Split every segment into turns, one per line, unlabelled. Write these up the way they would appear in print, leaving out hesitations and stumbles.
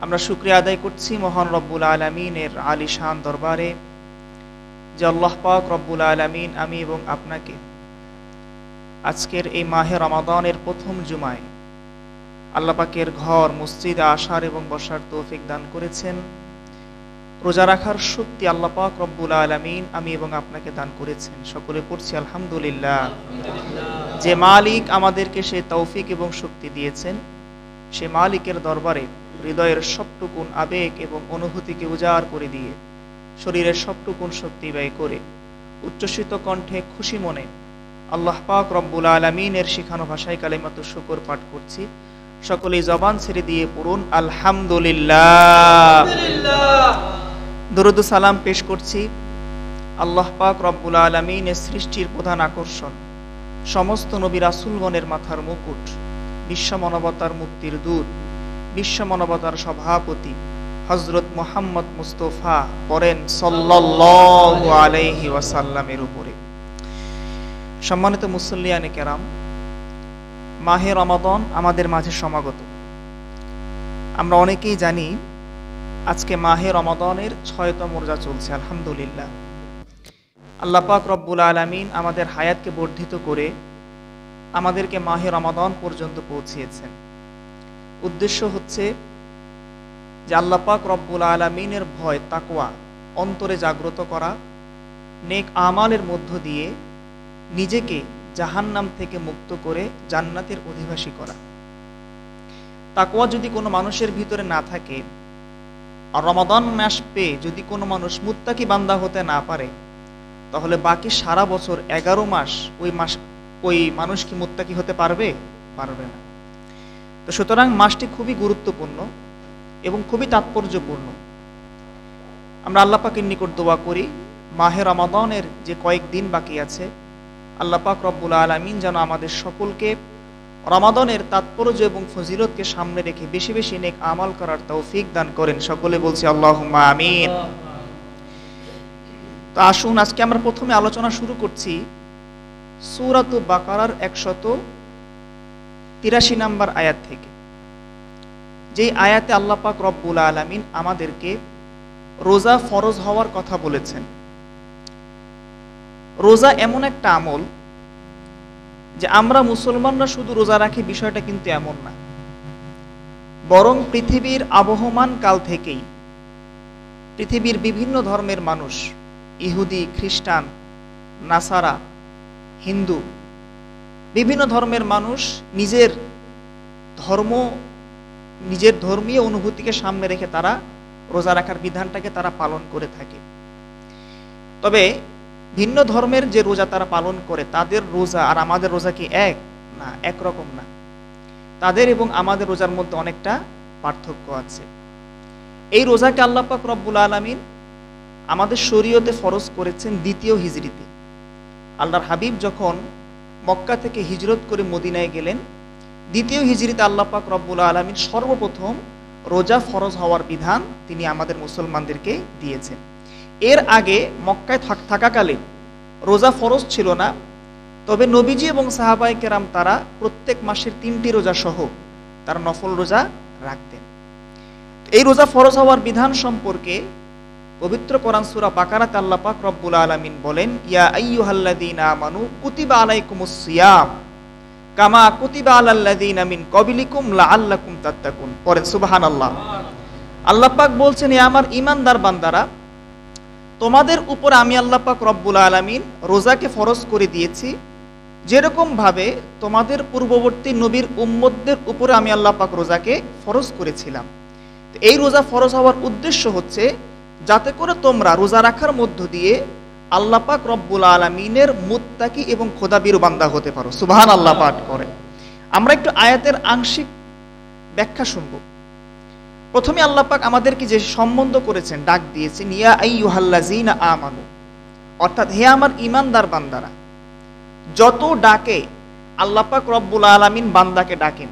আমরা শুকরিয়া আদায় করছি মহান রব্বুল আলামিনের আলিশান দরবারে যে আল্লাহ পাক রব্বুল আলামিন আমি এবং আপনাকে আজকের এই মাহে রমাদানের প্রথম জুমায় আল্লাহ পাকের ঘর মসজিদে আসার এবং বসার তৌফিক দান করেছেন। রোজা রাখার শক্তি আল্লাহ পাক রব্বুল আলামিন আমি এবং আপনাকে দান করেছেন। সকলে পড়ছি আলহামদুলিল্লাহ। যে মালিক আমাদেরকে সে তৌফিক এবং শক্তি দিয়েছেন, সে মালিকের দরবারে হৃদয়ের সবটুকুন আবেগ এবং অনুভূতিকে উজাড় করে দিয়ে শরীরের সবটুকুন শক্তি ব্যয় করে উচ্ছ্বসিত কণ্ঠে খুশি মনে আল্লাহ পাক রব্বুল আলামিনের শিখানো ভাষায় কালিমাতুশ শুকর পাঠ করছি। সকলেই জবান ছেড়ে দিয়ে পড়ুন আলহামদুলিল্লাহ। দরুদ ও সালাম পেশ করছি আল্লাহ পাক রব্বুল আলামিনের সৃষ্টির প্রধান আকর্ষণ, সমস্ত নবী রাসূলগণের মাথার মুকুট, বিশ্ব মানবতার মুক্তির দূত, বিশ্ব মানবতার সভাপতি হযরত মুহাম্মদ মুস্তাফা পড়েন সাল্লাল্লাহু আলাইহি ওয়াসাল্লামের উপরে। সম্মানিত মুসল্লিয়ানে কেরাম, মাহে রমাদান আমাদের মাঝে সমাগত। আমরা অনেকেই জানি আজকে মাহে রমাদানের ৬তম রোজা চলছে। আলহামদুলিল্লাহ, আল্লাহ পাক রব্বুল আলামিন আমাদের হায়াতকে বর্ধিত করে আমাদেরকে মাহে রমাদান পর্যন্ত পৌঁছিয়েছেন। উদ্দেশ্য হচ্ছে যে আল্লাহ পাক রব্বুল আলামিনের ভয় তাকওয়া অন্তরে জাগ্রত করা, নেক আমালের মধ্য দিয়ে নিজেকে জাহান্নাম থেকে মুক্ত করে জান্নাতের অধিবাসী করা। তাকওয়া যদি কোনো মানুষের ভিতরে না থাকে আর রমাদান মাস পেয়ে যদি কোনো মানুষ মুত্তাকি বান্দা হতে না পারে, তাহলে বাকি সারা বছর ১১ মাস ওই মানুষ কি মুত্তাকি হতে পারবে? পারবে না। তো সুতরাং মাসটি খুবই গুরুত্বপূর্ণ এবং খুবই তাৎপর্যপূর্ণ। আমরা আল্লাহ পাকের নিকট দোয়া করি মাহে রমাদানের যে কয়েকদিন বাকি আছে, আল্লাহ পাক রব্বুল আলামিন যেন আমাদের সকলকে রমাদানের তাৎপর্য এবং ফজিলতকে সামনে রেখে বেশি বেশি নেক আমল করার তৌফিক দান করেন। সকলে বলছি আল্লাহুম্মা আমিন। তো আসুন আজকে আমরা প্রথমে আলোচনা শুরু করছি সূরাত বাকারার ১৮৩ নম্বর আয়াত থেকে। যেই আয়াতে আল্লাহ পাক রব্বুল আলামিন আমাদেরকে রোজা ফরজ হওয়ার কথা বলেছেন। রোজা এমন একটা আমল যে আমরা মুসলমানরা শুধু রোজা রাখি বিষয়টা কিন্তু এমন না, বরং পৃথিবীর আবহমান কাল থেকেই পৃথিবীর বিভিন্ন ধর্মের মানুষ, ইহুদি, খ্রিস্টান, নাসারা, হিন্দু, বিভিন্ন ধর্মের মানুষ নিজের ধর্মীয় অনুভূতিকে সামনে রেখে তারা রোজা রাখার বিধানটাকে তারা পালন করে থাকে। তবে ভিন্ন ধর্মের যে রোজা তারা পালন করে, তাদের রোজা আর আমাদের রোজা কি এক না? একরকম না। তাদের এবং আমাদের রোজার মধ্যে অনেকটা পার্থক্য আছে। এই রোজাকে আল্লাহ পাক রব্বুল আলামিন আমাদের শরীয়তে ফরজ করেছেন দ্বিতীয় হিজরিতে। আল্লাহর হাবিব যখন মক্কা থেকে হিজরত করে মদিনায় গেলেন, দ্বিতীয় হিজরিতে আল্লাহ পাক রব্বুল আলামিন সর্বপ্রথম রোজা ফরজ হওয়ার বিধান তিনি আমাদের মুসলমানদেরকে দিয়েছেন। এর আগে মক্কায় থাকাকালীন রোজা ফরজ ছিল না, তবে নবীজি এবং সাহাবায়ে কেরাম তারা প্রত্যেক মাসের ৩টি রোজা সহ তারা নফল রোজা রাখতেন। এই রোজা ফরজ হওয়ার বিধান সম্পর্কে পবিত্র কোরআন সূরা বাকারাতে আল্লাহ পাক রব্বুল আলামিন বলেন, ইয়া আইয়ুহাল্লাযীনা আমানু কুতিবা আলাইকুমুস সিয়াম কামা কুতিবা আলাল্লাযীনা মিন ক্বাবলিকুম লাআল্লাকুম তাত্তাকুন। পড়েন সুবহানাল্লাহ। আল্লাহ পাক বলছেন, এ আমার ঈমানদার বান্দারা, তোমাদের উপর আমি আল্লাহ পাক রব্বুল আলামিন রোজাকে ফরজ করে দিয়েছি, যেরকম ভাবে তোমাদের পূর্ববর্তী নবীর উম্মতদের উপরে আমি আল্লাহ পাক রোজাকে ফরজ করেছিলাম। এই রোজা ফরজ হওয়ার উদ্দেশ্য হচ্ছে যাতে করে তোমরা রোজা রাখার মধ্য দিয়ে আল্লাহ পাক রব্বুল আলামিনের মুত্তাকি এবং খোদাবীর বান্দা হতে পারো। সুবহানাল্লাহ পাঠ করে আমরা একটু আয়াতের আংশিক ব্যাখ্যা শুনব। প্রথমে আল্লাহ পাক আমাদেরকে যে সম্বন্ধ করেছেন, ডাক দিয়েছেন ইয়া আইয়ুহাল্লাযীনা আমানু, অর্থাৎ হে আমার ঈমানদার বান্দারা। যত ডাকে আল্লাহ পাক রব্বুল আলামিন বান্দাকে ডাকেন।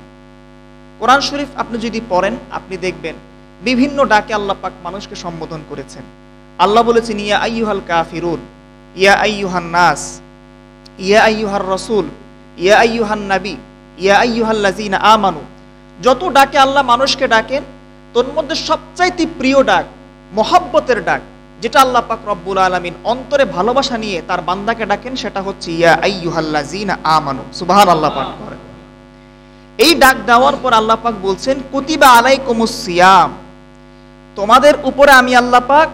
কোরআন শরীফ আপনি যদি পড়েন আপনি দেখবেন বিভিন্ন ডাকে আল্লাহ পাক মানুষকে সম্বোধন করেছেন। আল্লাহ বলেছেন ইয়া আইয়ুহাল কাফিরুন, ইয়া আইয়ুহান নাস, ইয়া আইয়ুহার রাসূল, ইয়া আইয়ুহান নবী, ইয়া আইয়ুহাল্লাযীনা আমানু। যত ডাকে আল্লাহ মানুষকে ডাকেন তোর মধ্যে সবচাইতে প্রিয় ডাক, মহব্বতের ডাক, যেটা আল্লাহ পাক রব্বুল আলামিন অন্তরে ভালোবাসা নিয়ে তার বান্দাকে ডাকেন, সেটা হচ্ছে ইয়া আইয়ুহাল্লাযীনা আমানু। সুবহানাল্লাহ পাঠ করেন। এই ডাক দেওয়ার পর আল্লাহ পাক বলছেন কুতিবা আলাইকুমুস সিয়াম, তোমাদের উপরে আমি আল্লাহ পাক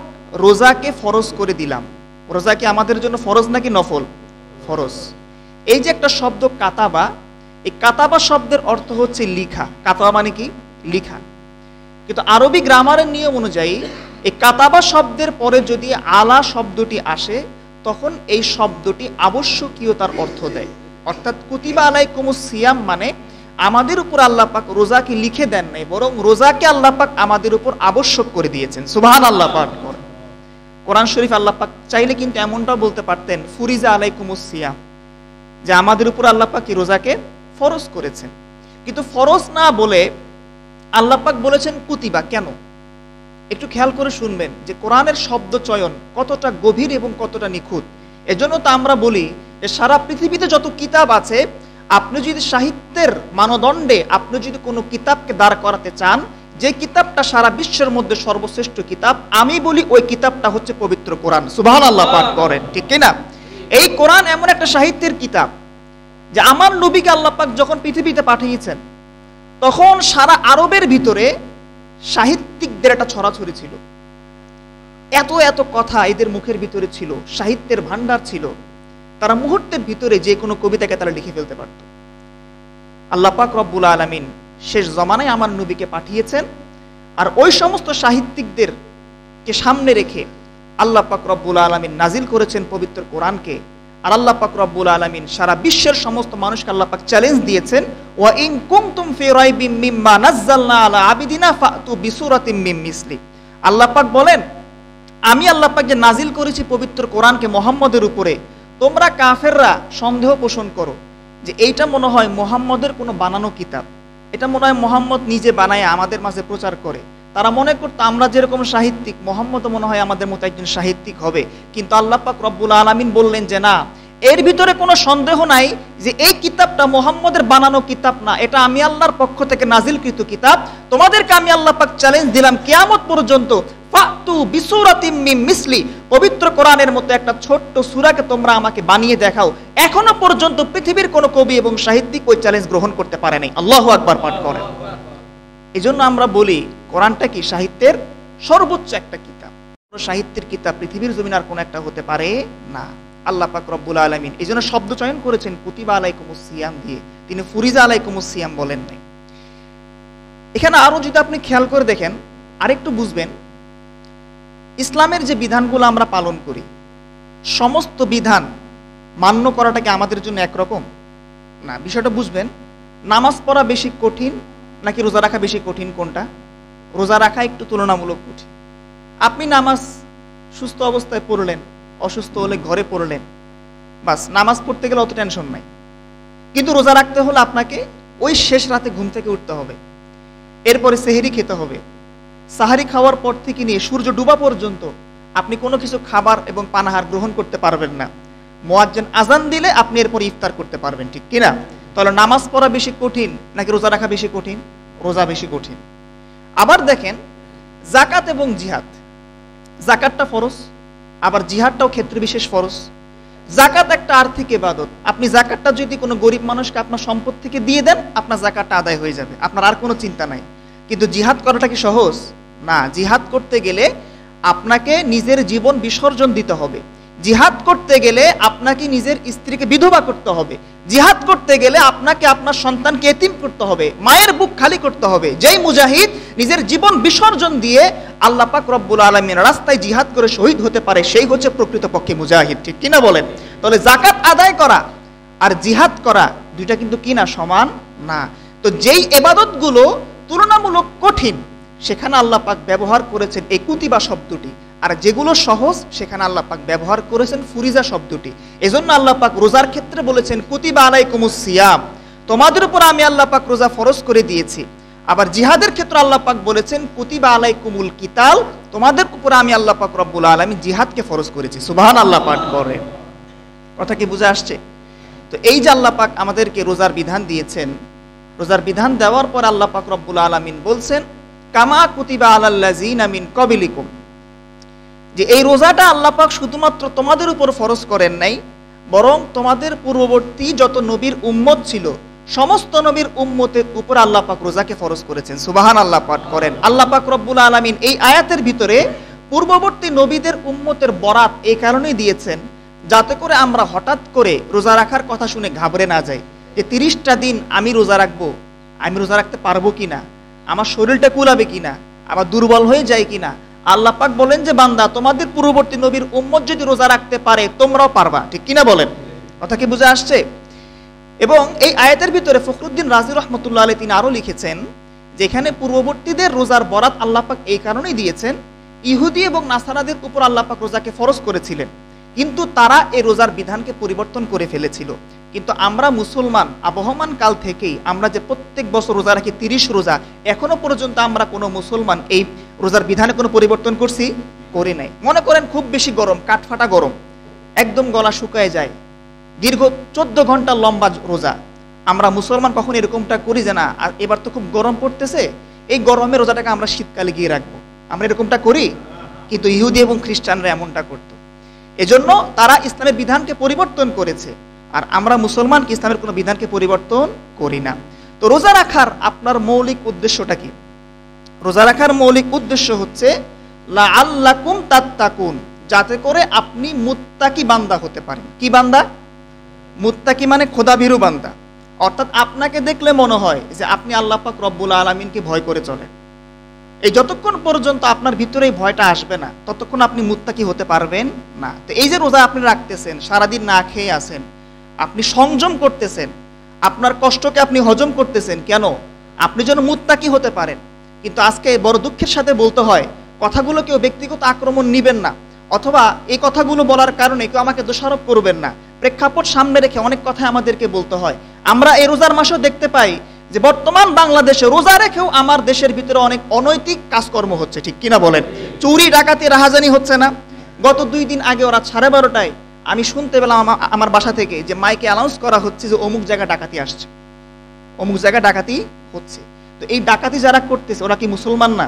রোজাকে ফরজ করে দিলাম। রোজা কি আমাদের জন্য ফরজ নাকি নফল? ফরজ। এই যে একটা শব্দ কাতাবা, এই কাতাবা শব্দের অর্থ হচ্ছে লিখা। কাতাবা মানে কি? লিখা। কিন্তু আরবি গ্রামারের নিয়ম অনুযায়ী এই কাতাবা শব্দের পরে যদি আলা শব্দটি আসে, তখন এই শব্দটি আবশ্যকীয়তার অর্থ দেয়। অর্থাৎ কুতিবা আলাইকুমুস সিয়াম মানে আমাদের উপর আল্লাহ পাক রোজাকে লিখে দেন নাই, বরং রোজাকে আল্লাহ পাক আমাদের উপর আবশ্যক করে দিয়েছেন। সুবহানাল্লাহ পাঠ করে। কোরআন শরীফ আল্লাহ পাক চাইলে কিন্তু এমনটাও বলতে পারতেন ফুরিজা আলাইকুমুস সিয়াম, যে আমাদের উপর আল্লাহ পাক রোজাকে ফরজ করেছেন। কিন্তু ফরজ না বলে আল্লাহ পাক বলেছেন কুতিবা। কেন? একটু খেয়াল করে শুনবেন যে কোরআনের শব্দ চয়ন কতটা গভীর এবং কতটা নিখুঁত। এজন্য তো আমরা বলি যে সারা পৃথিবীতে যত কিতাব আছে, আপনি যদি সাহিত্যের মানদণ্ডে আপনি যদি কোনো কিতাবকে দাঁড় করাতে চান, যে কিতাবটা সারা বিশ্বের মধ্যে সর্বশ্রেষ্ঠ কিতাব, আমি বলি ওই কিতাবটা হচ্ছে পবিত্র কোরআন। সুবহানাল্লাহ পাঠ করেন, ঠিক কিনা? এই কোরআন এমন একটা সাহিত্যের কিতাব যে আমার নবীকে আল্লাহ পাক যখন পৃথিবীতে পাঠিয়েছেন, তখন সারা আরবের ভিতরে সাহিত্যিকদের একটা ছড়াছড়ি ছিল। এত এত কথা এদের মুখের ভিতরে ছিল, সাহিত্যের ভান্ডার ছিল। তারা মুহূর্তের ভিতরে যে কোনো কবিতাকে তারা লিখে ফেলতে পারত। আল্লাহ পাক রব্বুল আলামিন শেষ জমানায় আমার নবীকে পাঠিয়েছেন, আর ওই সমস্ত সাহিত্যিকদেরকে সামনে রেখে আল্লাহ পাক রব্বুল আলামিন নাজিল করেছেন পবিত্র কোরআনকে। আর আল্লাহ পাক রব্বুল আলামিন সারা বিশ্বের সমস্ত মানুষকে আল্লাহ পাক চ্যালেঞ্জ দিয়েছেন, ওয়া ইন কুনতুম ফি রাইবিম মিম্মা নাযালনা আলা আবিদিনা ফাতু বিসূরাতিম মিন মিসলি। আল্লাহ পাক বলেন, আমি আল্লাহ পাক যে নাজিল করেছি পবিত্র কোরআনকে মুহাম্মদের উপরে, তোমরা কাফেররা সন্দেহ পোষণ করো যে এইটা মনে হয় মুহাম্মদের কোনো বানানো কিতাব, এটা মনে হয় মুহাম্মদ নিজে বানায় আমাদের মাঝে প্রচার করে। তারা মনে করতো আমরা যেরকম সাহিত্যিক, মুহাম্মদও মনে হয় আমাদের মতো একজন সাহিত্যিক হবে। কিন্তু আল্লাহ পাক রব্বুল আলামিন বললেন যে না, এর ভিতরে কোনো সন্দেহ নাই যে এই কিতাবটা মুহাম্মদের বানানো কিতাব না, এটা আমি আল্লাহর পক্ষ থেকে নাজিলকৃত কিতাব। তোমাদেরকে আমি আল্লাহ পাক চ্যালেঞ্জ দিলাম, কিয়ামত পর্যন্ত ফাতু বিসূরাতিম মিন মিসলি, পবিত্র কোরআনের মতো একটা ছোট্ট সূরাকে তোমরা আমাকে বানিয়ে দেখাও। এখনো পর্যন্ত পৃথিবীর কোনো কবি এবং সাহিত্যিক ওই চ্যালেঞ্জ গ্রহণ করতে পারে নাই। আল্লাহু আকবার পাঠ করেন। এজন্য আমরা বলি কোরআনটা কি সিহাহিত্যের সর্বোচ্চ একটা কিতাব। সাহিত্যের কিতাব পৃথিবীর জমিন আর কোন একটা হতে পারে না। আল্লাহ পাক রব্বুল আলামিন এজন্য শব্দ চয়ন করেছেন কুতিবা আলাইকুমুস সিয়াম দিয়ে, তিনি ফুরিজা আলাইকুমুস সিয়াম বলেন নাই। এখানে আরো যদি আপনি খেয়াল করে দেখেন, আরেকটু বুঝবেন, ইসলামের যে বিধানগুলো আমরা পালন করি, সমস্ত বিধান মান্য করাটা কি আমাদের জন্য একরকম না? বিষয়টা বুঝবেন। নামাজ পড়া বেশি কঠিন নাকি রোজা রাখা বেশি কঠিন? কোনটা? রোজা রাখা একটু তুলনামূলক কঠিন। আপনি নামাজ সুস্থ অবস্থায় পড়লেন, অসুস্থ হলে ঘরে পড়লেন, বাস নামাজ পড়তে গেলে অত টেনশন নাই। কিন্তু রোজা রাখতে হলে আপনাকে ওই শেষ রাতে ঘুম থেকে উঠতে হবে, এরপরে সেহরি খেতে হবে। সাহারি খাওয়ার পর থেকে নিয়ে সূর্য ডুবা পর্যন্ত আপনি কোনো কিছু খাবার এবং পানাহার গ্রহণ করতে পারবেন না। মুয়াজ্জিন আজান দিলে আপনি এরপর ইফতার করতে পারবেন, ঠিক কিনা? তাহলে নামাজ পড়া বেশি কঠিন নাকি রোজা রাখা বেশি কঠিন? রোজা বেশি কঠিন। আবার দেখেন যাকাত এবং জিহাদ, যাকাতটা ফরজ, আবার জিহাদটাও ক্ষেত্র বিশেষ ফরজ। যাকাত একটা আর্থিক ইবাদত, আপনি যাকাতটা যদি কোনো গরিব মানুষকে আপনার সম্পদ থেকে দিয়ে দেন, আপনার যাকাতটা আদায় হয়ে যাবে, আপনার আর কোনো চিন্তা নাই। কিন্তু জিহাদ করাটা কি সহজ? না। জিহাদ করতে গেলে আপনাকে নিজের জীবন বিসর্জন দিতে হবে। জিহাদ করতে গেলে আপনাকে নিজের স্ত্রীকে বিধবা করতে হবে। জিহাদ করতে গেলে আপনাকে আপনার সন্তানকে এতিম করতে হবে, মায়ের বুক খালি করতে হবে। যেই মুজাহিদ নিজের জীবন বিসর্জন দিয়ে আল্লাহ পাক রব্বুল আলামিনের রাস্তায় জিহাদ করে শহীদ হতে পারে, সেই হচ্ছে প্রকৃতপক্ষে মুজাহিদ, ঠিক কিনা বলেন? তাহলে যাকাত আদায় করা আর জিহাদ করা দুইটা কিন্তু কি না? সমান না। তো যেই ইবাদতগুলো তুলনামূলক কঠিন, সেখানে আল্লাহ পাক ব্যবহার করেছেন এই কুতিবা শব্দটি, আর যেগুলো সহজ সেখানে আল্লাহ পাক ব্যবহার করেছেন ফুরিজা শব্দটি। এজন্য আল্লাহ পাক রোজার ক্ষেত্রে বলেছেন কুতিবা আলাইকুমুস সিয়াম, তোমাদের উপর আমি আল্লাহ পাক রোজা ফরজ করে দিয়েছি। আবার জিহাদের ক্ষেত্রে আল্লাহ পাক বলেছেন কুতিবা আলাইকুমুল কিতাল, তোমাদের উপর আমি আল্লাহ পাক রব্বুল আলামিন জিহাদকে ফরজ করেছি। সুবহানাল্লাহ পাঠ করে। কথা কি বুঝে আসছে? তো এই যে আল্লাহ পাক আমাদেরকে রোজার বিধান দিয়েছেন, রোজার বিধান দেওয়ার পর আল্লাহ পাক রব্বুল আলামিন বলছেন কামা কুতিবা আলাল্লাযিনা মিন ক্বাবলিকুম, যে এই রোজাটা আল্লাহ পাক শুধুমাত্র তোমাদের উপর ফরজ করেন নাই, বরং তোমাদের পূর্ববর্তী যত নবীর উম্মত ছিল সমস্ত নবীর উম্মতের উপর আল্লাহ পাক রোজাকে ফরজ করেছেন। সুবহানাল্লাহ পাঠ করেন। আল্লাহ পাক রব্বুল আলামিন এই আয়াতের ভিতরে পূর্ববর্তী নবীদের উম্মতের বরাত এই কারণেই দিয়েছেন, যাতে করে আমরা হঠাৎ করে রোজা রাখার কথা শুনে ঘাবড়ে না যাই, যে 30টা দিন আমি রোজা রাখবো, আমি রোজা রাখতে পারবো কিনা, আমার শরীরটা কুলাবে কিনা, আবার দুর্বল হয়ে যায় কিনা। আল্লাহ পাক বলেন যে বান্দা, তোমাদের পূর্ববর্তী নবীর উম্মত যদি রোজা রাখতে পারে তোমরাও পারবা, ঠিক কিনা বলেন? কথা কি বুঝে আসছে? এবং এই আয়াতের ভিতরে ফখরুদ্দিন রাজি রহমতুল্লাহ আলাইহি তিনি আরো লিখেছেন, যেখানে পূর্ববর্তীদের রোজার বরাত আল্লাহ পাক এই কারণেই দিয়েছেন, ইহুদি এবং নাসারাদের উপর আল্লাহ পাক রোজাকে ফরজ করেছিলেন, কিন্তু তারা এই রোজার বিধানকে পরিবর্তন করে ফেলেছিল। কিন্তু আমরা মুসলমান আবহমান কাল থেকেই আমরা যে প্রত্যেক বছর রোজা রাখি 30 রোজা, এখনো পর্যন্ত আমরা কোনো মুসলমান এই রোজার বিধানে কোনো পরিবর্তন করি নাই। মনে করেন খুব বেশি গরম, কাঠফাটা গরম, একদম গলা শুকায় যায়, দীর্ঘ 14 ঘন্টা লম্বা রোজা, আমরা মুসলমান কখন এরকমটা করি যে না আর এবার তো খুব গরম পড়তেছে, এই গরমের রোজাটাকে আমরা শীতকালে গিয়ে রাখবো, আমরা এরকমটা করি? কিন্তু ইহুদি এবং খ্রিস্টানরা এমনটা করত। এজন্য তারা ইসলামের বিধানকে পরিবর্তন করেছে, আর আমরা মুসলমান কি ইসলামের কোনো বিধানকে পরিবর্তন করি না। তো রোজা রাখার আপনার মৌলিক উদ্দেশ্যটা কি? রোজা রাখার মৌলিক উদ্দেশ্য হচ্ছে লাআল্লাকুম তাত্তাকুন, যাতে করে আপনি মুত্তাকি বান্দা হতে পারেন। কি বান্দা? মুত্তাকি মানে খোদাভীরু বান্দা, অর্থাৎ আপনাকে দেখলে মনে হয় যে আপনি আল্লাহ পাক রব্বুল আলামিনকে ভয় করে চলেন। এই যতক্ষণ পর্যন্ত আপনার ভিতরে এই ভয়টা আসবে না, ততক্ষণ আপনি মুত্তাকি হতে পারবেন না। তো এই যে রোজা আপনি রাখতেছেন, সারাদিন না খেয়ে আছেন, আপনি সংযম করতেছেন, আপনার কষ্টকে আপনি হজম করতেছেন, কেন? আপনি যেন মুত্তাকি হতে পারেন। কিন্তু আজকে বড় দুঃখের সাথে বলতে হয়, কথাগুলো কেউ ব্যক্তিগত আক্রমণ নিবেন না, অথবা এই কথাগুলো বলার কারণে কেউ আমাকে দোষারোপ করবেন না। প্রেক্ষাপট সামনে রেখে অনেক কথা আমাদেরকে বলতে হয়। আমরা এই রোজার মাসেও দেখতে পাই যে বর্তমান বাংলাদেশে রোজা রেখেও আমার দেশের ভিতরে অনেক অনৈতিক কাজকর্ম হচ্ছে, ঠিক কিনা বলেন? চুরি ডাকাতি রাহাজানি হচ্ছে না? গত 2 দিন আগে ওরা 12:30টায় আমি শুনতে পেলাম আমার বাসা থেকে যে মাইকে অ্যানাউন্স করা হচ্ছে যে অমুক জায়গায় ডাকাতি আসছে, অমুক জায়গায় ডাকাতি হচ্ছে। তো এই ডাকাতি যারা করতেছে ওরা কি মুসলমান না?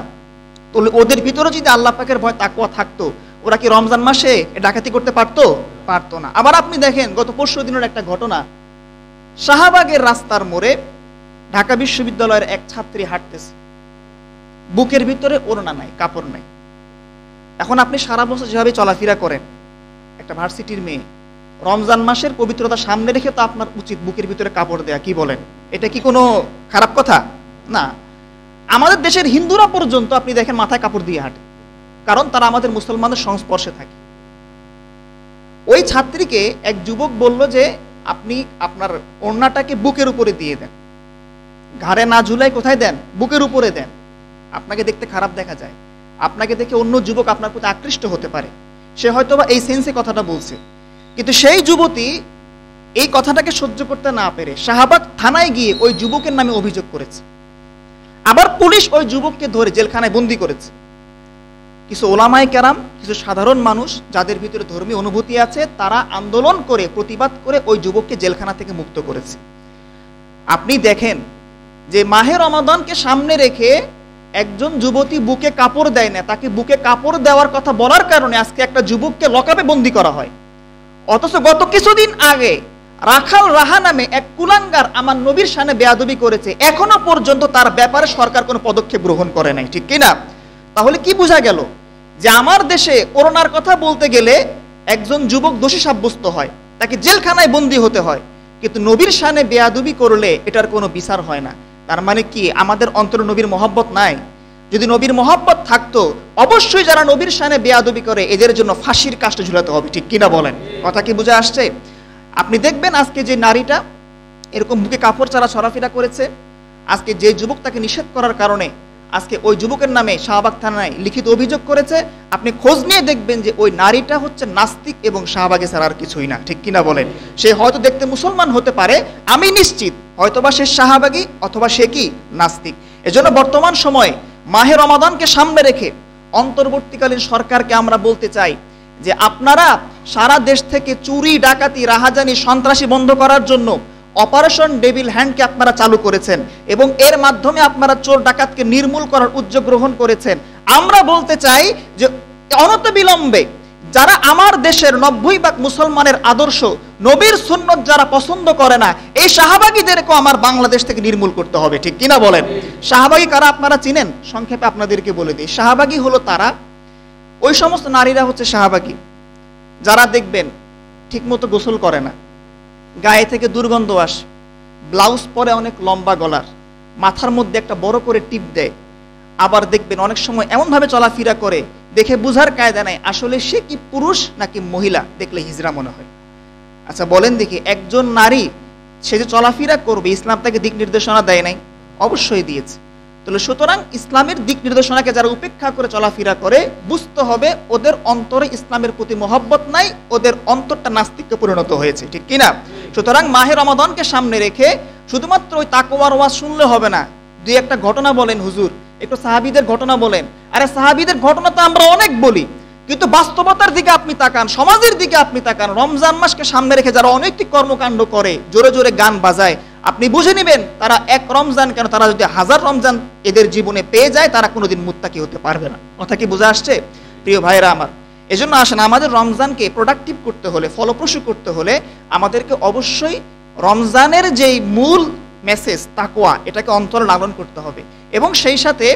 তো ওদের ভিতরে যদি আল্লাহ পাকের ভয় তাকওয়া থাকতো, ওরা কি রমজান মাসে ডাকাতি করতে পারতো না? আবার আপনি দেখেন গত 5 দিনের একটা ঘটনা, শাহবাগের রাস্তার মোড়ে ঢাকা বিশ্ববিদ্যালয়ের এক ছাত্রী হাঁটতেছে, বুকের ভিতরে ওড়না নাই, কাপড় নাই। এখন আপনি সারা বছর যেভাবে চলাফেরা করেন, একটা ভার্সিটির মেয়ে, রমজান মাসের পবিত্রতা সামনে রেখে তো আপনার উচিত বুকের ভিতরে কাপড় দেয়া। কি বলেন? এটা কি কোনো খারাপ কথা না? আমাদের দেশের হিন্দুরা পর্যন্ত আপনি দেখেন মাথায় কাপড় দিয়ে হাঁটে, কারণ তারা আমাদের মুসলমানদের সংস্পর্শে থাকে। ওই ছাত্রীকে এক যুবক বলল যে আপনি আপনার ওড়নাটাকে বুকের উপরে দিয়ে দেন, ঘাড়ে না ঝুলাই কোথায় দেন? বুকের উপরে দেন। আপনাকে দেখতে খারাপ দেখা যায়, আপনাকে দেখে অন্য যুবক আপনার প্রতি আকৃষ্ট হতে পারে, সে হয়তোবা এই সেন্সে কথাটা বলছে। কিন্তু সেই যুবতী এই কথাটাকে সহ্য করতে না পেরে শাহবাগ থানায় গিয়ে ওই যুবকের নামে অভিযোগ করেছে। আবার পুলিশ ওই যুবককে ধরে জেলখানায় বন্দি করেছে। কিছু ওলামায়ে কেরাম, কিছু সাধারণ মানুষ যাদের ভিতরে ধর্মীয় অনুভূতি আছে, তারা আন্দোলন করে প্রতিবাদ করে ওই যুবককে জেলখানা থেকে মুক্ত করেছে। আপনি দেখেন যে মাহে রমাদানকে সামনে রেখে একজন যুবতী বুকে কাপড় দেয় না, তাকে বুকে কাপড় দেওয়ার কথা বলার কারণে আজকে একটা যুবককে লকআপে বন্দী করা হয়। অথচ গত কিছুদিন আগে রাখাল রাহা নামে এক কুলাঙ্গার আমার নবীর শানে বেয়াদবি করেছে, এখনো পর্যন্ত তার ব্যাপারে সরকার কোনো পদক্ষেপ গ্রহণ করে নাই, ঠিক কিনা? তাহলে কি বোঝা গেল? যে আমার দেশে করোনার কথা বলতে গেলে একজন যুবক দোষী সাব্যস্ত হয়, তাকে জেলখানায় বন্দী হতে হয়, কিন্তু নবীর শানে বেয়াদবি করলে এটার কোনো বিচার হয় না। তার মানে কি আমাদের অন্তরে নবীর মহব্বত নাই? যদি নবীর মহব্বত থাকতো, অবশ্যই যারা নবীর শানে বেয়াদবি করে এদের জন্য ফাঁসির কাষ্ঠে ঝুলাতে হবে, ঠিক কিনা বলেন? কথা কি বুঝে আসছে? আপনি দেখবেন আজকে যে নারীটা এরকম বুকে কাপড় ছাড়া চলাফেরা করেছে, আজকে যে যুবক তাকে নিষেধ করার কারণে আজকে ওই যুবকের নামে শাহবাগ থানায় লিখিত অভিযোগ করেছে, আপনি খোঁজ নিয়ে দেখবেন যে ওই নারীটা হচ্ছে নাস্তিক এবং শাহবাগে ছাড়া আর কিছুই না, ঠিক কিনা বলেন? সে হয়তো দেখতে মুসলমান হতে পারে, আমি নিশ্চিত হয়তোবা সে শাহবাগী অথবা সে কি নাস্তিক। এজন্য বর্তমান সময়ে মাহে রমাদানকে সামনে রেখে অন্তর্বর্তীকালীন সরকারকে আমরা বলতে চাই যে আপনারা সারা দেশ থেকে চুরি ডাকাতি রাহাজানি সন্ত্রাসী বন্ধ করার জন্য
অপারেশন ডেভিল হ্যান্ডকে আপনারা চালু করেছেন এবং এর মাধ্যমে আপনারা চোর ডাকাতকে নির্মূল করার উদ্যোগ গ্রহণ করেছেন। আমরা বলতে চাই যে অনতিবিলম্বে যারা আমার দেশের 90% মুসলমানের আদর্শ নবীর সুন্নত যারা পছন্দ করে না, এই শাহবাগীদেরকে আমার বাংলাদেশ থেকে নির্মূল করতে হবে, ঠিক কিনা বলেন? শাহবাগী কারা আপনারা চিনেন? সংক্ষেপে আপনাদেরকে বলে দিই। শাহবাগী হলো তারা, ওই সমস্ত নারীরা হচ্ছে শাহবাগী যারা দেখবেন ঠিকমতো গোসল করে না, গায়ে থেকে দুর্গন্ধ আসে, ব্লাউজ পরে অনেক লম্বা গলার, মাথার মধ্যে একটা বড় করে টিপ দেয়, আবার দেখবেন অনেক সময় এমনভাবে চলাফেরা করে দেখে বুঝার কায়দা নাই আসলে সে কি পুরুষ নাকি মহিলা, দেখলে হিজড়া মনে হয়। আচ্ছা বলেন দেখি, একজন নারী সে যে চলাফেরা করবে ইসলাম তাকে দিক নির্দেশনা দেয় নাই? অবশ্যই দিয়েছে। তাহলে সুতরাং ইসলামের দিক নির্দেশনাকে যারা উপেক্ষা করে চলাফেরা করে বুঝতে হবে ওদের অন্তরে ইসলামের প্রতি মহব্বত নাই, ওদের অন্তরটা নাস্তিক্যে পরিণত হয়েছে, ঠিক কিনা? সুতরাং মাহে রমাদানকে সামনে রেখে শুধুমাত্র ওই তাকওয়ার ওয়াজ শুনলে হবে না, দুই একটা ঘটনা বলেন হুজুর, একটু সাহাবীদের ঘটনা বলেন। আরে সাহাবীদের ঘটনা তো আমরা অনেক বলি, কিন্তু বাস্তবতার দিকে আপনি তাকান, সমাজের দিকে আপনি তাকান। রমজান মাসকে সামনে রেখে যারা অনৈতিক কর্মকাণ্ড করে, জোরে জোরে গান বাজায়, আপনি বুঝে নেবেন তারা এক রমজান কেন, তারা যদি 1000 রমজান এদের জীবনে পেয়ে যায় তারা কোনোদিন মুত্তাকি হতে পারবে না। কথা কি বোঝা আসছে প্রিয় ভাইরা আমার? এজন্য আসেন, আমাদের রমজানকে প্রোডাক্টিভ করতে হলে, ফলপ্রসূ করতে হলে আমাদেরকে অবশ্যই রমজানের যেই মূল মেসেজ তাকওয়া, এটাকে অন্তরে লালন করতে হবে এবং সেই সাথে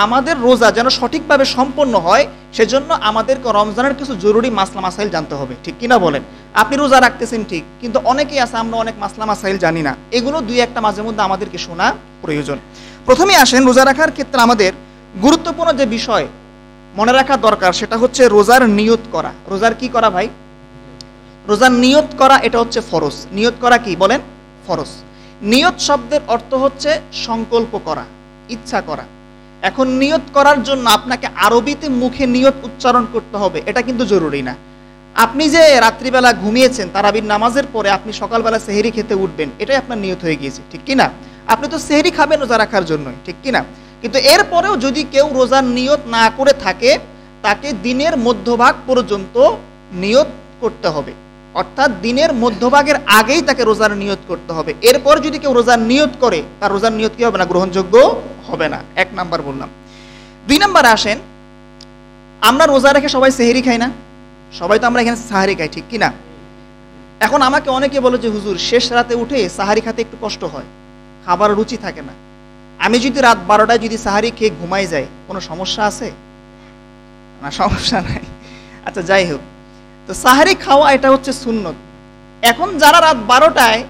আমাদের রোজা যেন সঠিকভাবে সম্পন্ন হয় সেজন্য আমাদেরকে রমজানের কিছু জরুরি মাসলা মাসাইল জানতে হবে, ঠিক কিনা বলেন? আপনি রোজা রাখতেছেন ঠিক, কিন্তু অনেকেই আছে আমরা অনেক মাসলা মাসাইল জানি না, এগুলো দুই একটা মাঝে মধ্যে আমাদেরকে শোনা প্রয়োজন। প্রথমে আসেন, রোজা রাখার ক্ষেত্রে আমাদের গুরুত্বপূর্ণ যে বিষয় মনে রাখা দরকার সেটা হচ্ছে রোজার নিয়ত করা। রোজার কি করা ভাই? রোজার নিয়ত করা, এটা হচ্ছে ফরজ। নিয়ত করা কি বলেন? ফরজ। নিয়ত শব্দের অর্থ হচ্ছে সংকল্প করা, ইচ্ছা করা। এখন নিয়ত করার জন্য আপনাকে আরবিতে মুখে নিয়ত উচ্চারণ করতে হবে, এটা কিন্তু জরুরি না। আপনি যে রাত্রিবেলা ঘুমিয়েছেন তারাবির নামাজের পরে আপনি সকালবেলা সেহরি খেতে উঠবেন, এটাই আপনার নিয়ত হয়ে গিয়েছে, ঠিক কিনা? আপনি তো সেহরি খাবেন রোজা রাখার জন্যই, ঠিক কিনা? কিন্তু এরপরেও যদি কেউ রোজার নিয়ত না করে থাকে তাকে দিনের মধ্যভাগ পর্যন্ত নিয়ত করতে হবে, অর্থাৎ দিনের মধ্যভাগের আগেই তাকে রোজার নিয়ত করতে হবে। এরপর যদি কেউ রোজার নিয়ত করে তার রোজার নিয়ত কি হবে না? গ্রহণযোগ্য হবে না। এক নাম্বার বললাম। দুই নাম্বারে আসেন, আমরা রোজা রেখে সবাই সেহরি খাই না? সবাই তো আমরা এখানে সাহারি খাই, ঠিক কিনা? এখন আমাকে অনেকে বলে যে হুজুর শেষ রাতে উঠে সাহারি খেতে একটু কষ্ট হয়, খাবার রুচি থাকে না, আমি যদি রাত 12টায় যদি সাহারি খেয়ে ঘুমাই যাই কোনো সমস্যা আছে? না, সমস্যা নাই। আচ্ছা যাই হোক, তো সাহারি খাওয়া এটা হচ্ছে সুন্নত। এখন যারা রাত 12টায়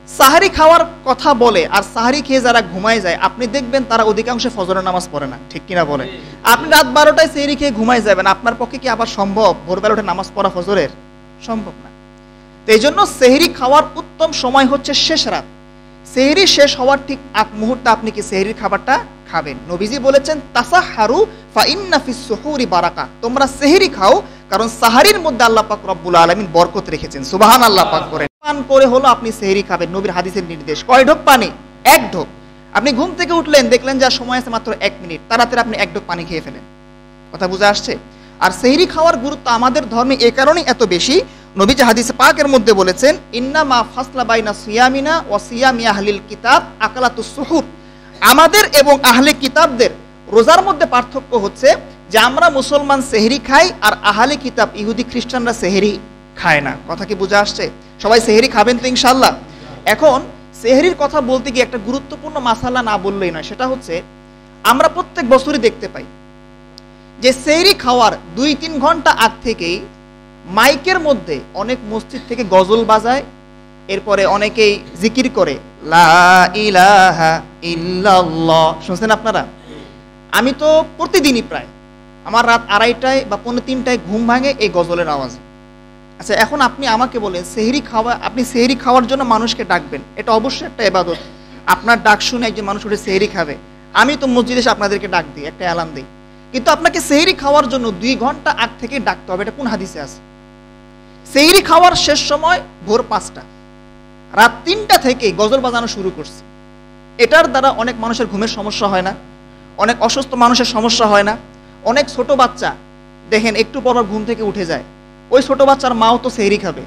সাহারি খাওয়ার কথা বলে আর সাহারি খেয়ে যারা ঘুমায় যায়, আপনি দেখবেন তারা অধিকাংশ ফজরের নামাজ পড়ে না, ঠিক কিনা বলেন? আপনি রাত 12টায় সেহরি খেয়ে ঘুমায় যাবেন, আপনার পক্ষে কি আবার সম্ভব ভোরবেলা উঠে নামাজ পড়া ফজরের? সম্ভব না। তো এই জন্য সেহরি খাওয়ার উত্তম সময় হচ্ছে শেষ রাত। সেহরি শেষ হওয়ার ঠিক আগ মুহূর্তে আপনি কি সেহরির খাবারটা খাবেন। নবীজি বলেছেন তাসাহহারু ফা ইন্না ফিস সুহুরি বারাকা, তোমরা সেহরি খাও কারণ সাহারির মধ্যে আল্লাহ পাক রব্বুল আলামিন বরকত রেখেছেন। সুবহানাল্লাহ পাক করেন। পান করে হলো আপনি সেহরি খাবেন, নবীর হাদিসের নির্দেশ। কয় ঢোক পানি? 1 ঢোক। আপনি ঘুম থেকে উঠলেন দেখলেন যা সময় আছে মাত্র 1 মিনিট, তাড়াতাড়ি আপনি 1 ঢোক পানি খেয়ে ফেলেন। কথা বুঝে আসছে? আর সেহরি খাওয়ার গুরুত্ব আমাদের ধর্মে এই কারণেই এত বেশি, নবীজি হাদিসে পাকের মধ্যে বলেছেন ইন্না মা ফাসলা বাইনা সিয়ামিনা ওয়া সিয়ামি আহলিল কিতাব আকালাতুস সুহুর, আমাদের এবং আহলে কিতাবদের রোজার মধ্যে পার্থক্য হচ্ছে যে আমরা মুসলমান সেহরি খাই আর আহলে কিতাব ইহুদি খ্রিস্টানরা সেহরি খায় না। কথা কি বুঝে আসছে? সবাই সেহরি খাবেন তো ইনশাআল্লাহ? এখন সেহরির কথা বলতে গিয়ে একটা গুরুত্বপূর্ণ মাসালা না বললেই নয়, সেটা হচ্ছে আমরা প্রত্যেক বছরই দেখতে পাই যে সেহরি খাওয়ার 2-3 ঘন্টা আগ থেকেই মাইকের মধ্যে অনেক মসজিদ থেকে গজল বাজায়, এরপরে অনেকেই জিকির করে লা ইলাহা ইল্লাল্লাহ। শুনছেন আপনারা? আমি তো প্রতিদিনই প্রায় আমার রাত 2:30টায় বা 2:45টায় ঘুম ভাঙে এই গজলের আওয়াজে। আচ্ছা এখন আপনি আমাকে বলেন সেহরি খাওয়া, আপনি সেহরি খাওয়ার জন্য মানুষকে ডাকবেন, এটা অবশ্যই একটা ইবাদত। আপনার ডাক শুনে একজন মানুষ উঠে সেহরি খাবে, আমি তো মসজিদে এসে আপনাদেরকে ডাক দিই, একটা অ্যালার্ম দিই, কিন্তু আপনাকে সেহরি খাওয়ার জন্য 2 ঘন্টা আগ থেকে ডাকতে হবে, এটা কোন হাদিসে আছে? সেহরি খাওয়ার শেষ সময় ভোর 5টা, রাত 3টা থেকে গজল বাজানো শুরু করছে। এটার দ্বারা অনেক মানুষের ঘুমের সমস্যা হয় না, অনেক অসুস্থ মানুষের সমস্যা হয় না, অনেক ছোট বাচ্চা দেখেন একটু পর ঘুম থেকে উঠে যায়, ওই ছোট বাচ্চার মাও তো সেহরি খাবে,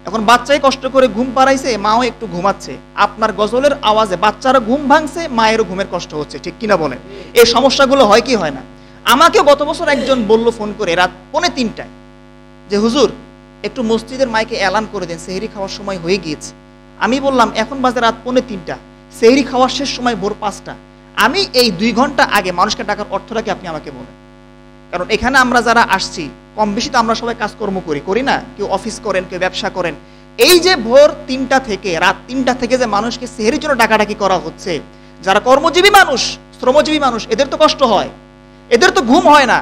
এখন বাচ্চাই কষ্ট করে ঘুম পাড়াইছে, মাও একটু ঘুমাচ্ছে, আপনার গজলের আওয়াজে বাচ্চারা ঘুম ভাঙছে, মায়েরও ঘুমের কষ্ট হচ্ছে, ঠিক কিনা বলেন? এই সমস্যাগুলো হয় কি হয় না? আমাকে গত বছর একজন বলল ফোন করে রাত 2:45 যে হুজুর একটু মসজিদের মাইকে এলান করে দেন, সেহরি খাওয়ার সময় হয়ে গিয়েছে। আমি বললাম এখন বাজে রাত 2:45, সেহরি খাওয়ার শেষ সময় ভোর 5টা, আমি এই 2 ঘন্টা আগে মানুষকে ডাকার অর্থটা কি আপনি আমাকে বলেন? কারণ এখানে আমরা যারা আসছি কম বেশি তো আমরা সবাই কাজকর্ম করি না? কেউ অফিস করেন, কেউ ব্যবসা করেন। এই যে ভোর 3টা থেকে রাত 3টা থেকে যে মানুষকে সেহরির জন্য ডাকাডাকি করা হচ্ছে, যারা কর্মজীবী মানুষ, শ্রমজীবী মানুষ, এদের তো কষ্ট হয়, এদের তো ঘুম হয় না।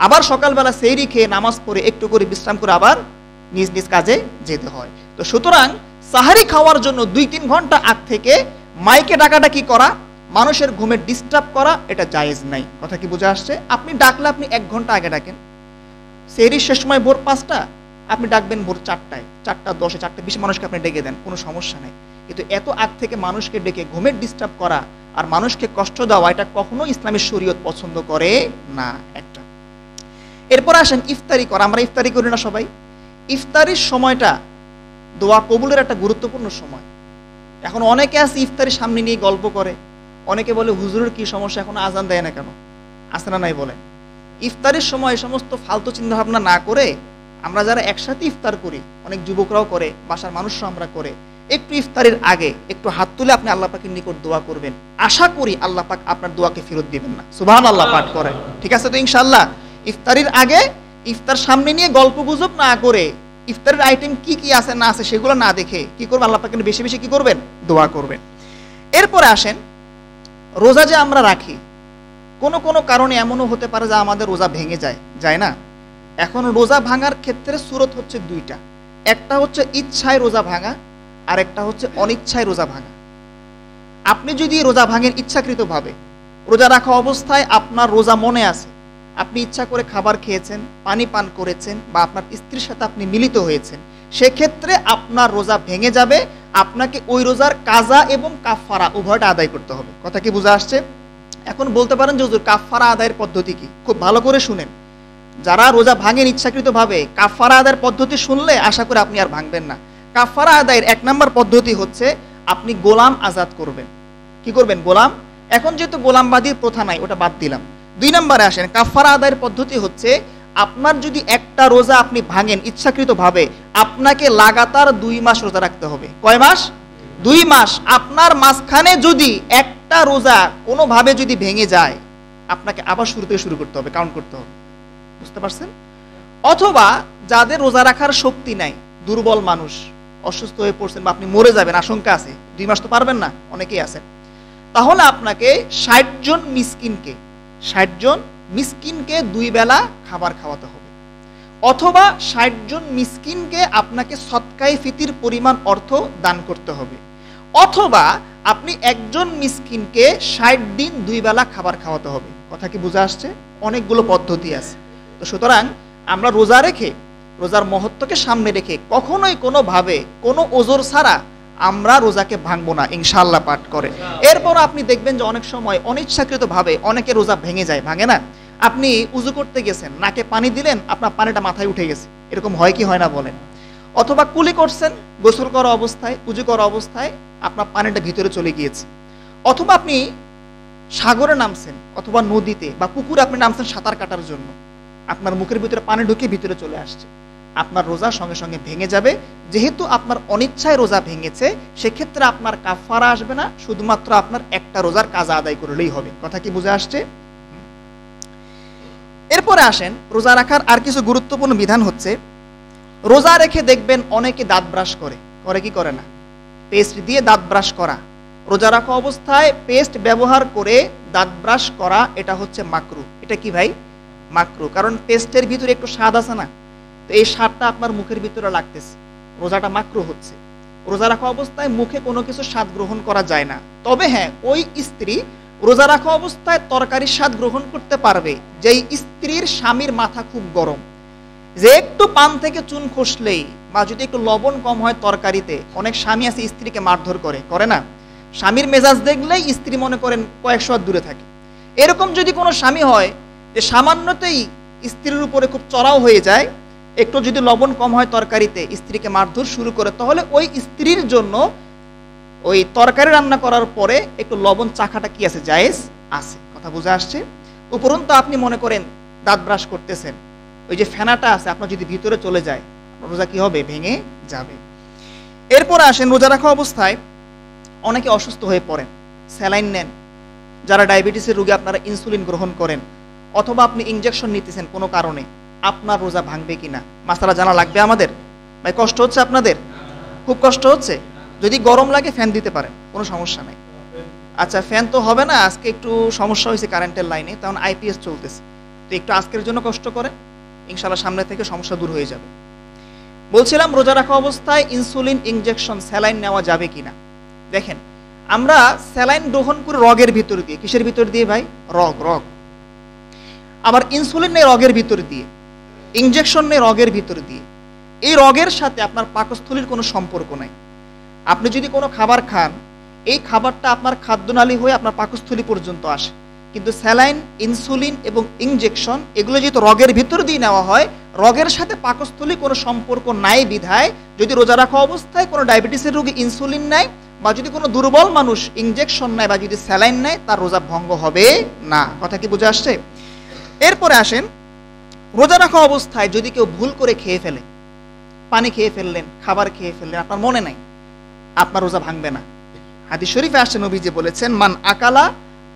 আবার সকালবেলা সেহরি খেয়ে নামাজ পড়ে একটু করে বিশ্রাম করে আবার নিজ নিজ কাজে যেতে হয়। তো সুতরাং সাহারি খাওয়ার জন্য 2-3 ঘন্টা আগ থেকে মাইকে ডাকাডাকি করা, মানুষের ঘুমের ডিস্টার্ব করা, এটা জায়েজ নাই। কথা কি বুঝে আসছে? আপনি ডাকলে আপনি 1 ঘন্টা আগে ডাকেন। সেহরির শেষ সময় ভোর 5টা, আপনি ডাকবেন ভোর 4টায়, 4:10, 4:20 মানুষকে আপনি ডেকে দেন, কোনো সমস্যা নেই। কিন্তু এত আগ থেকে মানুষকে ডেকে ঘুমের ডিস্টার্ব করা আর মানুষকে কষ্ট দেওয়া, এটা কখনো ইসলামের শরীয়ত পছন্দ করে না। একটা এরপর আসেন ইফতারি করা। আমরা ইফতারি করি না সবাই? ইফতারির সময়টা দোয়া কবুলের একটা গুরুত্বপূর্ণ সময়। এখন অনেকে আছে ইফতারির সামনে নিয়ে গল্প করে, অনেকে বলে হুজুরের কি সমস্যা, এখন আজান দেয় না কেন? আসে না নাই বলেন? ইফতারের সময় এই সমস্ত ফালতু চিন্তা ভাবনা না করে আমরা যারা একসাথে ইফতার করি, অনেক যুবকরাও করে, বাসার মানুষরা আমরা করে, একটু ইফতারের আগে একটু হাত তুলে আপনি আল্লাহ পাকের নিকট দোয়া করবেন। আশা করি আল্লাহ পাক আপনার দোয়াকে ফেরত দিবেন না। সুবহানাল্লাহ পাঠ করেন, ঠিক আছে তো ইনশাআল্লাহ? ইফতারির আগে ইফতার সামনে নিয়ে গল্প গুজব না করে, ইফতারের আইটেম কি কি আছে না আছে সেগুলো না দেখে কি করবেন, আল্লাহ পাকের বেশি বেশি কি করবেন, দোয়া করবেন। এরপরে আসেন রোজা যে আমরা রাখি, কোনো কারণে এমনও হতে পারে যে আমাদের রোজা ভেঙে যায় না? এখন রোজা ভাঙার ক্ষেত্রে সূরত হচ্ছে 2টা। একটা হচ্ছে ইচ্ছায় রোজা ভাঙা, আর একটা হচ্ছে অনিচ্ছায় রোজা ভাঙা। আপনি যদি রোজা ভাঙেন ইচ্ছাকৃতভাবে, রোজা রাখা অবস্থায় আপনার রোজা মনে আছে, আপনি ইচ্ছা করে খাবার খেয়েছেন, পানি পান করেছেন, বা আপনার স্ত্রীর সাথে আপনি মিলিত হয়েছেন, সেক্ষেত্রে আপনার রোজা ভেঙে যাবে। আপনাকে ওই রোজার কাজা এবং কাফারা উভয়টা আদায় করতে হবে। কথা কি বুঝে আসছে? এখন বলতে পারেন যে হুজুর কাফারা আদায়ের পদ্ধতি কি? খুব ভালো করে শুনেন। যারা রোজা ভাঙেন ইচ্ছাকৃতভাবে, কাফারা আদায়ের পদ্ধতি শুনলে আশা করি আপনি আর ভাঙবেন না। কাফারা আদায়ের 1 নম্বর পদ্ধতি হচ্ছে আপনি গোলাম আজাদ করবেন। কি করবেন? গোলাম। এখন যেহেতু গোলামবাদীর প্রথা নাই, ওটা বাদ দিলাম। 2 নম্বরে আসেন, কাফারা আদায়ের পদ্ধতি হচ্ছে আপনার যদি একটা রোজা আপনি ভাঙেন ইচ্ছাকৃতভাবে, আপনাকে লাগাতার 2 মাস রোজা রাখতে হবে। কয় মাস? 2 মাস। আপনার মাঝখানে যদি একটা রোজা কোনোভাবে যদি ভেঙে যায়, আপনাকে আবার শুরু থেকে শুরু করতে হবে, কাউন্ট করতে হবে। বুঝতে পারছেন? অথবা যাদের রোজা রাখার শক্তি নাই, দুর্বল মানুষ, অসুস্থ হয়ে পড়ছেন বা আপনি মরে যাবেন আশঙ্কা আছে, 2 মাস তো পারবেন না, অনেকেই আছেন, তাহলে আপনাকে 60 জন মিসকিনকে 2 বেলা খাবার খাওয়াতে হবে। অথবা 60 জন মিসকিনকে আপনাকে সদকায়ে ফিতির পরিমাণ অর্থ দান করতে হবে। অথবা আপনি একজন মিসকিনকে 60 দিন 2 বেলা খাবার খাওয়াতে হবে। কথা কি বুঝে আসছে? অনেকগুলো পদ্ধতি আছে। তো সুতরাং আমরা রোজা রেখে, রোজার মহত্বকে সামনে রেখে কখনোই কোনোভাবে কোনো ওজর ছাড়া আমরা রোজাকে ভাঙবো না ইনশাআল্লাহ পাঠ করে। এরপর আপনি দেখবেন যে অনেক সময় অনিচ্ছাকৃতভাবে অনেকে রোজা ভেঙে যায়, ভাঙে না? আপনি উজু করতে গেছেন, নাকে পানি দিলেন, আপনার পানিটা মাথায় উঠে গেছে, এরকম হয় কি হয় না বলেন? অথবা কুলি করছেন, গোসল করা অবস্থায়, উজু করা অবস্থায় আপনার পানিটা ভিতরে চলে গিয়েছে। অথবা আপনি সাগরে নামছেন, অথবা নদীতে বা পুকুরে আপনি নামছেন সাঁতার কাটার জন্য, আপনার মুখের ভিতরে পানি ঢুকে ভিতরে চলে আসছে, আপনার রোজা সঙ্গে সঙ্গে ভেঙে যাবে। যেহেতু আপনার অনিচ্ছায় রোজা ভেঙেছে, সেক্ষেত্রে আপনার কাফারা আসবে না, শুধুমাত্র আপনার একটা রোজার কাজা আদায় করলেই হবে। কথা কি বুঝে আসছে? এরপরে আসেন রোজা রাখার আর কিছু গুরুত্বপূর্ণ বিধান হচ্ছে, রোজা রেখে দেখবেন অনেকে দাঁত ব্রাশ করে কি করে না? পেস্ট দিয়ে দাঁত ব্রাশ করা। রোজা রাখা অবস্থায় পেস্ট ব্যবহার করে দাঁত ব্রাশ করা, এটা হচ্ছে মাকরু। এটা কি ভাই? মাকরু। কারণ পেস্টের ভিতরে একটু স্বাদ আছে না, তো এই স্বাদটা আপনার মুখের ভিতরে লাগতেছে, রোজাটা মাকরু হচ্ছে। রোজা রাখা অবস্থায় মুখে কোনো কিছু স্বাদ গ্রহণ করা যায় না। তবে হ্যাঁ, ওই স্ত্রী রোজা রাখা অবস্থায় তরকারির স্বাদ গ্রহণ করতে পারবে যেই স্ত্রীর স্বামীর মাথা খুব গরম, যে একটু পান থেকে চুন খসলেই বা যদি একটু লবণ কম হয় তরকারিতে, অনেক স্বামী আছে স্ত্রীকে মারধর করে না? স্বামীর মেজাজ দেখলেই স্ত্রী মনে করেন কয়েকশো হাত দূরে থাকে। এরকম যদি কোনো স্বামী হয় যে সামান্যতেই স্ত্রীর উপরে খুব চড়াও হয়ে যায়, একটু যদি লবণ কম হয় তরকারিতে, স্ত্রীকে মারধর শুরু করে, তাহলে ওই স্ত্রীর জন্য ওই তরকারি রান্না করার পরে একটু লবণ চাখাটা কি আছে, জায়েজ আছে। কথা বুঝে আসছে? উপরন্তু আপনি মনে করেন দাঁত ব্রাশ করতেছেন, ওই যে ফেনাটা আছে আপনার যদি ভিতরে চলে যায়, রোজা কি হবে, ভেঙে যাবে। এরপর আসেন, রোজা রাখা অবস্থায় অনেকে অসুস্থ হয়ে পড়েন, স্যালাইন নেন। যারা ডায়াবেটিসের রোগী আপনারা ইনসুলিন গ্রহণ করেন, অথবা আপনি ইনজেকশন নিতেছেন কোনো কারণে, আপনার রোজা ভাঙবে কিনা মাসালা জানা লাগবে আমাদের। ভাই কষ্ট হচ্ছে আপনাদের? খুব কষ্ট হচ্ছে? যদি গরম লাগে ফ্যান দিতে পারেন, কোনো সমস্যা নাই। আচ্ছা, ফ্যান তো হবে না, আজকে একটু সমস্যা হয়েছে কারেন্টের লাইনে, তখন আইপিএস চলতেছে, তো একটু আজকের জন্য কষ্ট করেন, ইনশাআল্লাহ সামনে থেকে সমস্যা দূর হয়ে যাবে। বলছিলাম রোজা রাখা অবস্থায় ইনসুলিন ইনজেকশন, স্যালাইন নেওয়া যাবে কিনা। দেখেন, আমরা স্যালাইন গ্রহণ করি রগের ভিতর দিয়ে। কিসের ভিতর দিয়ে ভাই? রগ। আবার ইনসুলিন নেই রগের ভিতর দিয়ে, ইনজেকশন নেই রগের ভিতর দিয়ে। এই রগের সাথে আপনার পাকস্থলীর কোনো সম্পর্ক নাই। আপনি যদি কোনো খাবার খান, এই খাবারটা আপনার খাদ্যনালী হয়ে আপনার পাকস্থলী পর্যন্ত আসে, কিন্তু স্যালাইন, ইনসুলিন এবং ইনজেকশন এগুলো যেহেতু রগের ভিতর দিয়ে নেওয়া হয়, রগের সাথে পাকস্থলী কোনো সম্পর্ক নাই বিধায় যদি রোজা রাখা অবস্থায় কোনো ডায়াবেটিসের রোগী ইনসুলিন নেয়, বা যদি কোনো দুর্বল মানুষ ইনজেকশন নেয় বা যদি স্যালাইন নেয়, তার রোজা ভঙ্গ হবে না। কথা কি বুঝে আসছে? এরপরে আসেন, রোজা রাখা অবস্থায় যদি কেউ ভুল করে খেয়ে ফেলে, পানি খেয়ে ফেললেন, খাবার খেয়ে ফেললেন, আপনার মনে নাই, আপনার রোজা ভাঙবে না। হাদিস শরীফে আসছে, নবীজি বলেছেন, মান আকালা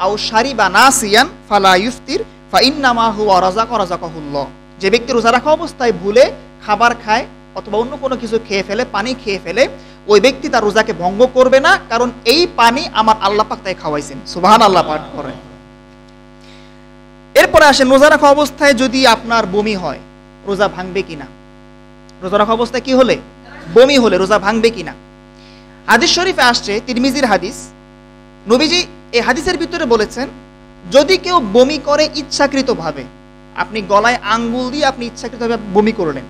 আও শারিবা নাসিয়ান ফালা ইফতির ফাইন্নামা হুয়া রাযাকাহুল্লাহ। যে ব্যক্তি রোজা রাখা অবস্থায় ভুলে খাবার খায় অথবা অন্য কোনো কিছু খেয়ে ফেলে, পানি খেয়ে ফেলে, ওই ব্যক্তি তার রোজাকে ভঙ্গ করবে না, কারণ এই পানি আমার আল্লাহ পাক তাই খাওয়াইছেন। সুবহানাল্লাহ পাঠ করেন। এরপরে আসেন, রোজা রাখা অবস্থায় যদি আপনার বমি হয়, রোজা ভাঙবে কিনা। রোজা রাখা অবস্থায় কি হলে, বমি হলে রোজা ভাঙবে কিনা। হাদিস শরীফে আসছে, তিরমিজির হাদিস, নবীজি এই হাদিসের ভিতরে বলেছেন, যদি কেউ বমি করে ইচ্ছাকৃতভাবে, আপনি গলায় আঙ্গুল দিয়ে আপনি ইচ্ছাকৃতভাবে বমি করলেন,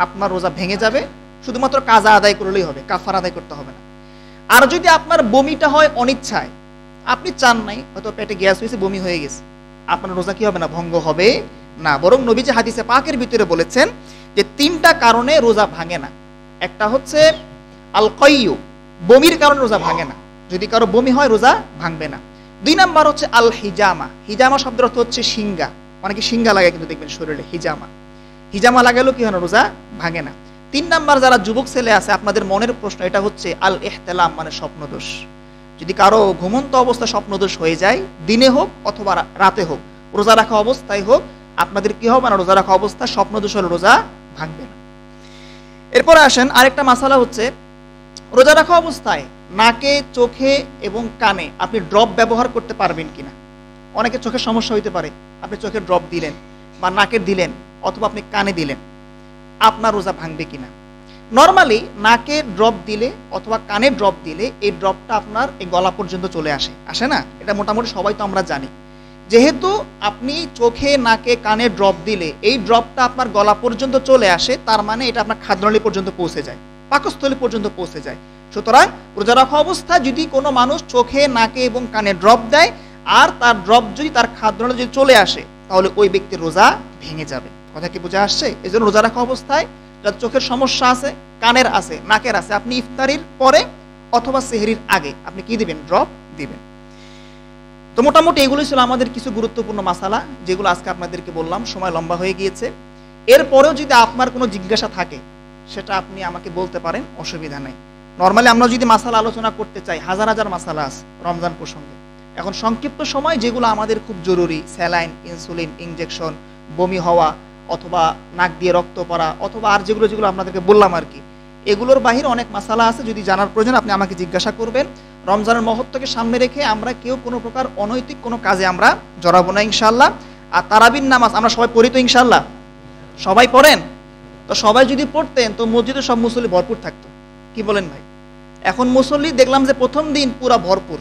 আপনার রোজা ভেঙে যাবে, শুধুমাত্র কাজা আদায় করলেই হবে, কাফারা আদায় করতে হবে না। আর যদি আপনার বমিটা হয় অনিচ্ছায়, আপনি চান নাই, হয়তো পেটে গ্যাস হয়েছে, বমি হয়ে গেছে, আপনার রোজা কি হবে না, ভঙ্গ হবে না। বরং নবীজি হাদিসে পাকের ভিতরে বলেছেন যে 3টা কারণে রোজা ভাঙে না। একটা হচ্ছে আল কাইয়ু, বমির কারণে রোজা ভাঙে না, যদি কারো বমি হয় রোজা ভাঙবে না। 2 নাম্বার হচ্ছে আল হিজামা। হিজামা শব্দের অর্থ হচ্ছে সিঙ্গা, অনেকে সিঙ্গা লাগে কিন্তু দেখবেন শরীরে, হিজামা লাগালেও কি হয় না, রোজা ভাঙে না। 3 নাম্বার, যারা যুবক ছেলে আছে আপনাদের মনের প্রশ্ন, এটা হচ্ছে আল ইহতিলাম, মানে স্বপ্নদোষ। যদি কারো ঘুমন্ত অবস্থা স্বপ্নদোষ হয়ে যায়, দিনে হোক অথবা রাতে হোক, রোজা রাখা অবস্থায় হোক, আপনাদের কি হবে না, রোজা রাখা অবস্থায় স্বপ্নদোষ হলে রোজা ভাঙবে না। এরপরে আসেন, আরেকটা মাসালা হচ্ছে, রোজা রাখা অবস্থায় নাকে, চোখে এবং কানে আপনি ড্রপ ব্যবহার করতে পারবেন কিনা। অনেকে চোখের সমস্যা হইতে পারে, আপনি চোখের ড্রপ দিলেন বা নাকের দিলেন অথবা আপনি কানে দিলেন, আপনার রোজা ভাঙবে কিনা। নর্মালি নাকে ড্রপ দিলে অথবা কানে ড্রপ দিলে এই ড্রপটা আপনার এই গলা পর্যন্ত চলে আসে না, এটা মোটামুটি সবাই তো আমরা জানি। যেহেতু আপনি চোখে, নাকে, কানে ড্রপ দিলে এই ড্রপটা আপনার গলা পর্যন্ত চলে আসে, তার মানে এটা আপনার খাদ্যনালী পর্যন্ত পৌঁছে যায়, পাকস্থলী পর্যন্ত পৌঁছে যায়। সুতরাং রোজা রাখা অবস্থায় যদি কোনো মানুষ চোখে, নাকে এবং কানে ড্রপ দেয়, আর তার ড্রপ যদি তার খাদ্যনালী যদি চলে আসে, তাহলে ওই ব্যক্তির রোজা ভেঙে যাবে। কথা কি বোঝা আসছে? এই জন্য রোজা রাখা অবস্থায় যার চোখের সমস্যা আছে, কানের আছে, নাকের আছে, আপনি ইফতারির পরে অথবা সেহরির আগে আপনি কি দিবেন, ড্রপ দিবেন। তো মোটামুটি এগুলো ছিল আমাদের কিছু গুরুত্বপূর্ণ মাসালা, যেগুলো আজকে আপনাদেরকে বললাম। সময় লম্বা হয়ে গিয়েছে। এরপরেও যদি আপনার কোনো জিজ্ঞাসা থাকে, সেটা আপনি আমাকে বলতে পারেন, অসুবিধা নেই। নর্মালি আমরা যদি মাসালা আলোচনা করতে চাই, হাজার হাজার মাসালা আছে রমজান প্রসঙ্গে। এখন সংক্ষিপ্ত সময় যেগুলো আমাদের খুব জরুরি, স্যালাইন, ইনসুলিন, ইনজেকশন, বমি হওয়া অথবা নাক দিয়ে রক্ত পড়া অথবা আর যেগুলো আপনাদেরকে বললাম আর কি, এগুলোর বাহিরে অনেক মাসালা আছে। যদি জানার প্রয়োজন আপনি আমাকে জিজ্ঞাসা করবেন। রমজানের মহত্বকে সামনে রেখে আমরা কেউ কোনো প্রকার অনৈতিক কোনো কাজে আমরা জড়াবো না ইনশাআল্লাহ। আর তারাবির নামাজ আমরা সবাই পড়ি তো ইনশাআল্লাহ, সবাই পড়েন তো? সবাই যদি পড়তেন তো মসজিদে সব মুসল্লি ভরপুর থাকতো। কি বলেন ভাই? এখন মুসল্লি দেখলাম যে প্রথম দিন পুরা ভরপুর।